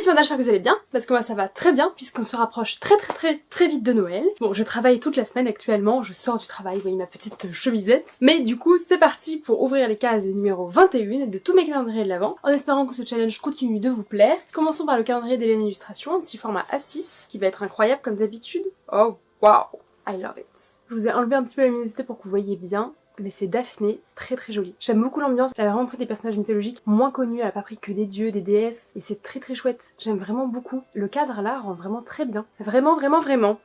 Fanda, j'espère que vous allez bien, parce que moi ça va très bien, puisqu'on se rapproche très vite de Noël. Bon, je travaille toute la semaine actuellement, je sors du travail, vous voyez ma petite chemisette. Mais du coup, c'est parti pour ouvrir les cases numéro 21 de tous mes calendriers de l'Avent, en espérant que ce challenge continue de vous plaire. Commençons par le calendrier d'Hélène Illustration, un petit format A6, qui va être incroyable comme d'habitude. Oh, wow, I love it. Je vous ai enlevé un petit peu la luminosité pour que vous voyez bien. Mais c'est Daphné, c'est très joli. J'aime beaucoup l'ambiance, elle a vraiment pris des personnages mythologiques moins connus, elle a pas pris que des dieux, des déesses, et c'est très chouette. J'aime vraiment beaucoup. Le cadre là rend vraiment très bien. Vraiment.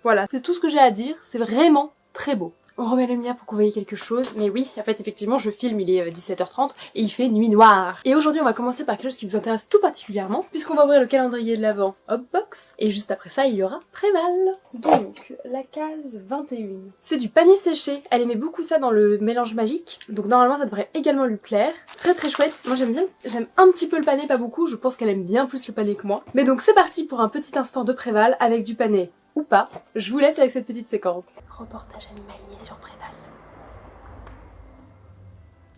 Voilà, c'est tout ce que j'ai à dire, c'est vraiment très beau. On remet la lumière pour que vous voyez quelque chose, mais oui, en fait effectivement je filme, il est 17h30 et il fait nuit noire. Et aujourd'hui on va commencer par quelque chose qui vous intéresse tout particulièrement, puisqu'on va ouvrir le calendrier de l'Avent Hopbox, et juste après ça il y aura Préval. Donc, la case 21. C'est du pané séché, elle aimait beaucoup ça dans le mélange magique, donc normalement ça devrait également lui plaire. Très chouette, moi j'aime un petit peu le pané, pas beaucoup, je pense qu'elle aime bien plus le pané que moi. Mais donc c'est parti pour un petit instant de Préval avec du pané. Ou pas, je vous laisse avec cette petite séquence. Reportage animalier sur Préval.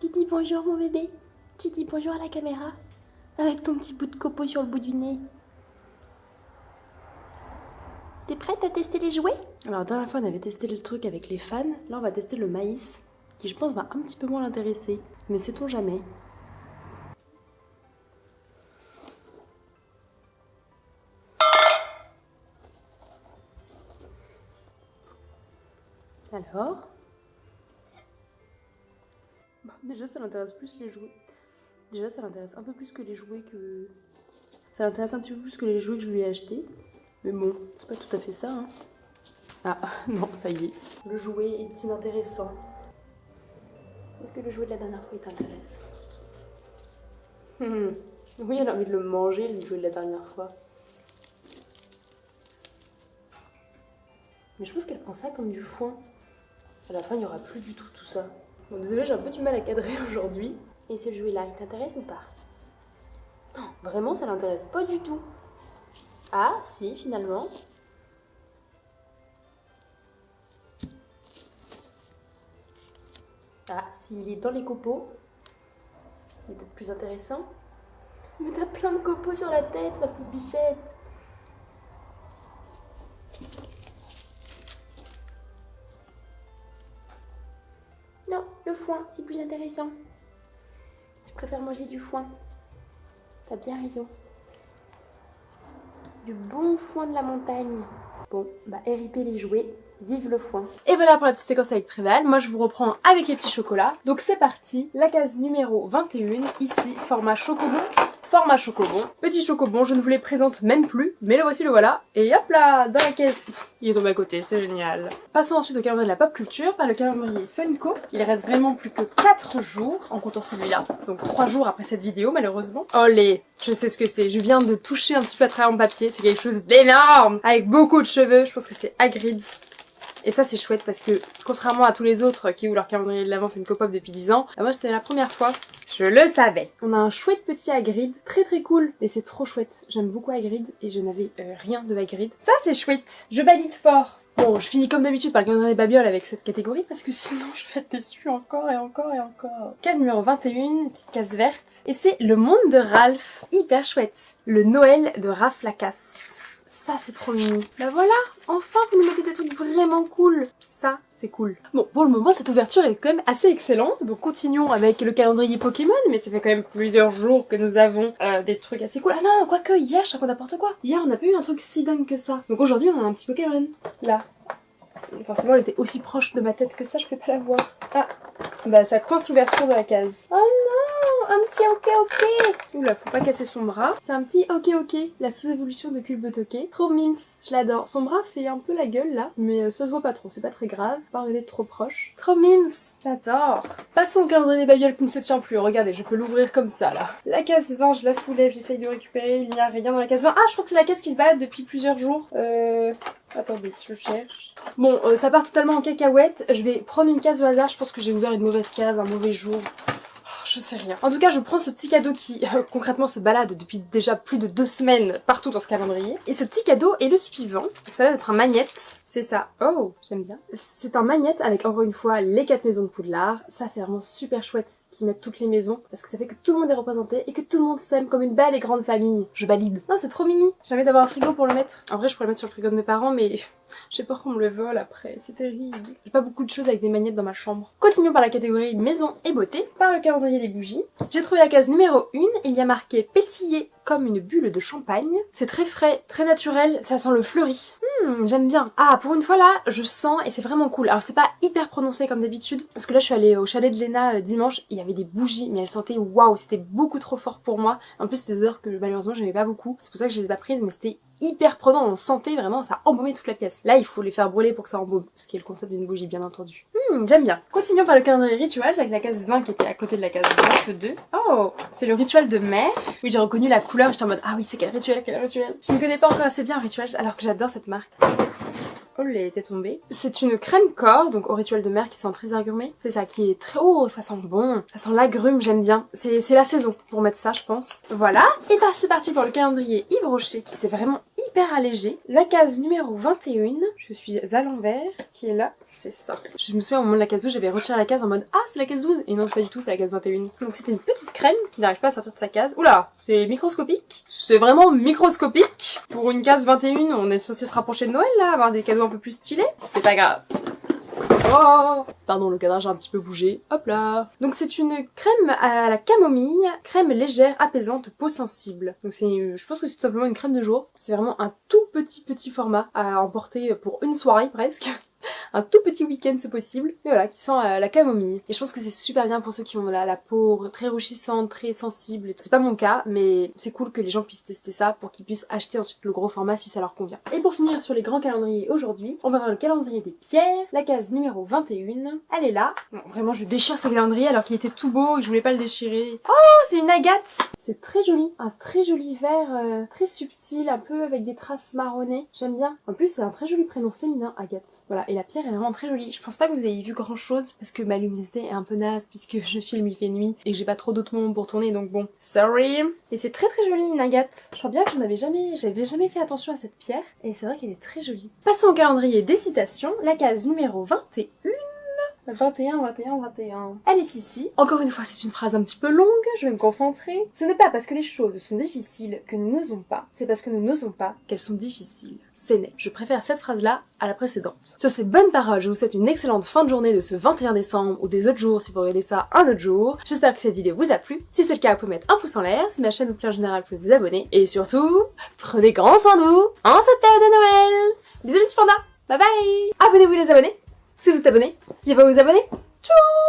Tu dis bonjour mon bébé. Tu dis bonjour à la caméra. Avec ton petit bout de copeau sur le bout du nez. T'es prête à tester les jouets? Alors la dernière fois on avait testé le truc avec les fans. Là on va tester le maïs, qui je pense va un petit peu moins l'intéresser. Mais sait-on jamais. Alors, bon, déjà ça l'intéresse plus les jouets. Déjà ça l'intéresse un peu plus que les jouets que... Ça l'intéresse un petit peu plus que les jouets que je lui ai achetés. Mais bon, c'est pas tout à fait ça, hein. Ah, non, ça y est. Le jouet est inintéressant. Est-ce que le jouet de la dernière fois il t'intéresse? Oui, elle a envie de le manger, le jouet de la dernière fois. Mais je pense qu'elle prend ça comme du foin. À la fin, il n'y aura plus du tout ça. Bon, désolée, j'ai un peu du mal à cadrer aujourd'hui. Et ce jouet-là, il t'intéresse ou pas? Non, vraiment, ça l'intéresse pas du tout. Ah, si, finalement. Ah, s'il est dans les copeaux, il est peut-être plus intéressant. Mais t'as plein de copeaux sur la tête, ma petite bichette. Non, le foin, c'est plus intéressant. Je préfère manger du foin. T'as bien raison. Du bon foin de la montagne. Bon, bah RIP les jouets, vive le foin. Et voilà pour la petite séquence avec Préval. Moi je vous reprends avec les petits chocolats. Donc c'est parti, la case numéro 21, ici, format chocobon. Format chocobon. Petit chocobon, je ne vous les présente même plus, mais le voici, le voilà. Et hop là, dans la caisse. Il est tombé à côté, c'est génial. Passons ensuite au calendrier de la pop culture par le calendrier Funko. Il reste vraiment plus que 4 jours en comptant celui-là. Donc 3 jours après cette vidéo malheureusement. Olé, je sais ce que c'est. Je viens de toucher un petit peu à travers mon papier. C'est quelque chose d'énorme. Avec beaucoup de cheveux. Je pense que c'est Hagrid. Et ça c'est chouette parce que contrairement à tous les autres qui ouvrent leur calendrier de l'Avent Funko Pop depuis 10 ans, moi c'est la première fois. Je le savais. On a un chouette petit Hagrid, très cool. Et c'est trop chouette. J'aime beaucoup Hagrid et je n'avais rien de Hagrid. Ça c'est chouette. Je valide fort. Bon, je finis comme d'habitude par le calendrier des babioles avec cette catégorie parce que sinon je vais être déçue encore et encore. Case numéro 21, une petite case verte. Et c'est le monde de Ralph. Hyper chouette. Le Noël de Raph Lacasse. Ça c'est trop mignon. Bah voilà, enfin vous nous mettez des trucs vraiment cool. Ça c'est cool. Bon, pour le moment cette ouverture est quand même assez excellente. Donc continuons avec le calendrier Pokémon. Mais ça fait quand même plusieurs jours que nous avons des trucs assez cool. Ah non, quoique hier je raconte n'importe quoi. Hier on n'a pas eu un truc si dingue que ça. Donc aujourd'hui on a un petit Pokémon. Là. Forcément elle était aussi proche de ma tête que ça, je peux pas la voir. Ah, bah ça coince l'ouverture de la case. Oh non, un petit ok. Oula, faut pas casser son bras. C'est un petit ok, la sous-évolution de Culbotoké. Trop mimes, je l'adore. Son bras fait un peu la gueule là, mais ça se voit pas trop, c'est pas très grave. Pas regarder de trop proche. Trop mimes, j'adore. Passons au calendrier des babioles qui ne se tient plus. Regardez, je peux l'ouvrir comme ça là. La case 20, je la soulève, j'essaye de récupérer. Il n'y a rien dans la case 20. Ah, je crois que c'est la case qui se balade depuis plusieurs jours. Attendez, je cherche. Bon, ça part totalement en cacahuète. Je vais prendre une case au hasard. Je pense que j'ai ouvert une mauvaise case, un mauvais jour. Oh, je sais rien. En tout cas, je prends ce petit cadeau qui concrètement se balade depuis déjà plus de 2 semaines partout dans ce calendrier. Et ce petit cadeau est le suivant. Ça va être un magnète. C'est ça. Oh, j'aime bien. C'est un magnète avec encore une fois les 4 maisons de Poudlard. Ça, c'est vraiment super chouette qu'ils mettent toutes les maisons parce que ça fait que tout le monde est représenté et que tout le monde s'aime comme une belle et grande famille. Je valide. Non, c'est trop mimi. J'ai envie d'avoir un frigo pour le mettre. En vrai, je pourrais le mettre sur le frigo de mes parents, mais j'ai peur qu'on me le vole après. C'est terrible. J'ai pas beaucoup de choses avec des magnettes dans ma chambre. Continuons par la catégorie maison et beauté. Par le calendrier des bougies. J'ai trouvé la case numéro 1. Il y a marqué pétiller comme une bulle de champagne. C'est très frais, très naturel. Ça sent le fleuri. J'aime bien. Ah, pour une fois là, je sens et c'est vraiment cool. Alors c'est pas hyper prononcé comme d'habitude, parce que là je suis allée au chalet de Léna dimanche, et il y avait des bougies, mais elles sentaient waouh, c'était beaucoup trop fort pour moi. En plus c'était des odeurs que malheureusement j'aimais pas beaucoup, c'est pour ça que je les ai pas prises, mais c'était hyper prenant, on sentait vraiment, ça embaumait toute la pièce. Là il faut les faire brûler pour que ça embaume, ce qui est le concept d'une bougie bien entendu. J'aime bien. Continuons par le calendrier rituels avec la case 20 qui était à côté de la case 22. Oh, c'est le rituel de mer. Oui, j'ai reconnu la couleur, j'étais en mode ah oui, c'est quel rituel, quel rituel. Je ne connais pas encore assez bien Rituals alors que j'adore cette marque. Oh, elle était tombée. C'est une crème corps, donc au rituel de mer qui sent très agrume. C'est ça qui est très... Oh, ça sent bon. Ça sent l'agrume, j'aime bien. C'est la saison pour mettre ça, je pense. Voilà. Et bah, c'est parti pour le calendrier Yves Rocher qui s'est vraiment hyper allégé. La case numéro 21. Je suis à l'envers. Qui est là. C'est ça. Je me souviens au moment de la case 12, j'avais retiré la case en mode ah, c'est la case 12. Et non, pas du tout, c'est la case 21. Donc c'était une petite crème qui n'arrive pas à sortir de sa case. Oula, c'est microscopique. C'est vraiment microscopique. Pour une case 21, on est censé se rapprocher de Noël là, avoir des cadeaux un peu plus stylés. C'est pas grave. Oh, pardon, le cadrage a un petit peu bougé. Hop là. Donc c'est une crème à la camomille, crème légère, apaisante, peau sensible. Donc c'est, je pense que c'est tout simplement une crème de jour. C'est vraiment un tout petit format à emporter pour une soirée presque. Un tout petit week-end c'est possible, mais voilà, qui sent la camomille. Et je pense que c'est super bien pour ceux qui ont la peau très rouchissante, très sensible. C'est pas mon cas, mais c'est cool que les gens puissent tester ça pour qu'ils puissent acheter ensuite le gros format si ça leur convient. Et pour finir sur les grands calendriers aujourd'hui, on va voir le calendrier des pierres, la case numéro 21. Elle est là. Non, vraiment, je déchire ce calendrier alors qu'il était tout beau et que je voulais pas le déchirer. Oh, c'est une agate! C'est très joli, un très joli vert, très subtil, un peu avec des traces marronnées. J'aime bien. En plus, c'est un très joli prénom féminin, Agathe. Voilà. Et la pierre est vraiment très jolie. Je pense pas que vous ayez vu grand chose parce que ma luminosité est un peu naze puisque je filme, il fait nuit et que j'ai pas trop d'autres moments pour tourner, donc bon, sorry. Et c'est très joli une agate. Je crois bien que j'avais jamais fait attention à cette pierre et c'est vrai qu'elle est très jolie. Passons au calendrier des citations, la case numéro 21. 21. Elle est ici. Encore une fois, c'est une phrase un petit peu longue, je vais me concentrer. Ce n'est pas parce que les choses sont difficiles que nous n'osons pas, c'est parce que nous n'osons pas qu'elles sont difficiles. C'est né. Je préfère cette phrase-là à la précédente. Sur ces bonnes paroles, je vous souhaite une excellente fin de journée de ce 21 décembre ou des autres jours si vous regardez ça un autre jour. J'espère que cette vidéo vous a plu. Si c'est le cas, vous pouvez mettre un pouce en l'air. Si ma chaîne vous plaît en général, vous pouvez vous abonner. Et surtout, prenez grand soin de vous en cette période de Noël. Bisous les petits pandas. Bye bye. Abonnez-vous les abonnés. Si vous êtes abonné, n'oubliez pas de vous abonner. Tchou.